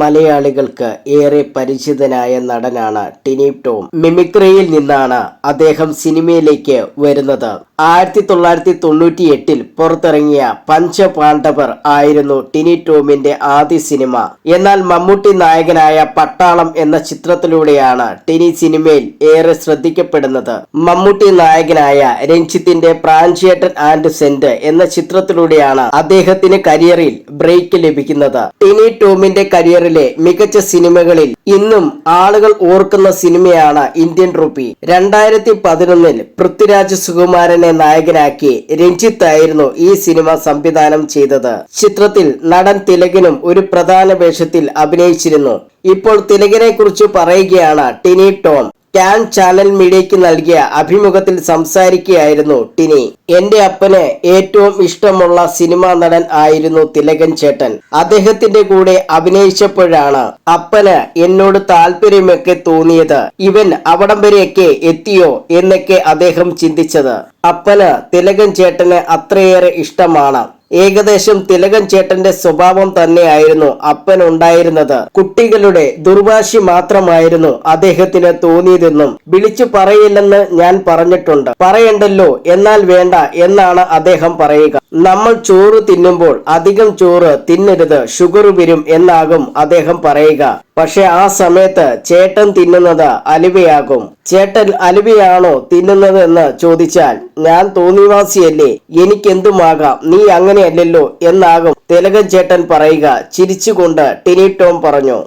മലയാളികൾക്ക് ഏറെ പരിചിതനായ നടനാണ് ടിനി ടോം. മിമിക്രിയിൽ നിന്നാണ് അദ്ദേഹം സിനിമയിലേക്ക് വരുന്നത്. 1998 പുറത്തിറങ്ങിയ പഞ്ചപാണ്ഡവർ ആയിരുന്നു ടിനി ടോമിന്റെ ആദ്യ സിനിമ. എന്നാൽ മമ്മൂട്ടി നായകനായ പട്ടാളം എന്ന ചിത്രത്തിലൂടെയാണ് ടിനി സിനിമയിൽ ഏറെ ശ്രദ്ധിക്കപ്പെടുന്നത്. മമ്മൂട്ടി നായകനായ രഞ്ജിത്തിന്റെ പ്രാഞ്ചേട്ടൻ ആൻഡ് സെന്റ് എന്ന ചിത്രത്തിലൂടെയാണ് അദ്ദേഹത്തിന് കരിയറിൽ ബ്രേക്ക് ലഭിക്കുന്നത്. ടിനി ടോമിന്റെ കരിയറിലെ മികച്ച സിനിമകളിൽ ഇന്നും ആളുകൾ ഓർക്കുന്ന സിനിമയാണ് ഇന്ത്യൻ റുപ്പി. 2011 പൃഥ്വിരാജ് സുകുമാരനെ നായകനാക്കി രഞ്ജിത്ത് ആയിരുന്നു ഈ സിനിമ സംവിധാനം ചെയ്തത്. ചിത്രത്തിൽ നടൻ തിലകനും ഒരു പ്രധാന വേഷത്തിൽ അഭിനയിച്ചിരുന്നു. ഇപ്പോൾ തിലകനെ കുറിച്ച് പറയുകയാണ് ടിനി ടോം. ക്യാൻ ചാനൽ മീഡിയയ്ക്ക് നൽകിയ അഭിമുഖത്തിൽ സംസാരിക്കുകയായിരുന്നു ടിനി. എന്റെ അപ്പന് ഏറ്റവും ഇഷ്ടമുള്ള സിനിമാ നടൻ ആയിരുന്നു തിലകൻ ചേട്ടൻ. അദ്ദേഹത്തിന്റെ കൂടെ അഭിനയിച്ചപ്പോഴാണ് അപ്പന് എന്നോട് താല്പര്യമൊക്കെ തോന്നിയത്. ഇവൻ അവിടം വരെയൊക്കെ എത്തിയോ എന്നൊക്കെ അദ്ദേഹം ചിന്തിച്ചത്. അപ്പന് തിലകൻ ചേട്ടന് അത്രയേറെ ഇഷ്ടമാണ്. ഏകദേശം തിലകൻ ചേട്ടന്റെ സ്വഭാവം തന്നെയായിരുന്നു അപ്പനുണ്ടായിരുന്നത്. കുട്ടികളുടെ ദുർവാശി മാത്രമായിരുന്നു അദ്ദേഹത്തിന് തോന്നിയതെന്നും വിളിച്ചു പറയില്ലെന്ന് ഞാൻ പറഞ്ഞിട്ടുണ്ട്. പറയണ്ടല്ലോ എന്നാൽ വേണ്ട എന്നാണ് അദ്ദേഹം പറയുക. നമ്മൾ ചോറ് തിന്നുമ്പോൾ അധികം ചോറ് തിന്നരുത്, ഷുഗർ വരും എന്നാകും അദ്ദേഹം പറയുക. പക്ഷെ ആ സമയത്ത് ചേട്ടൻ തിന്നുന്നത് അലുവയാകും. ചേട്ടൻ അലുവയാണോ തിന്നുന്നത് എന്ന് ചോദിച്ചാൽ ഞാൻ തോന്നിവാസിയല്ലേ, എനിക്കെന്തുമാകാം, നീ അങ്ങനെയല്ലല്ലോ എന്നാകും തിലകൻ ചേട്ടൻ പറയുക. ചിരിച്ചുകൊണ്ട് ടിനി ടോം പറഞ്ഞു.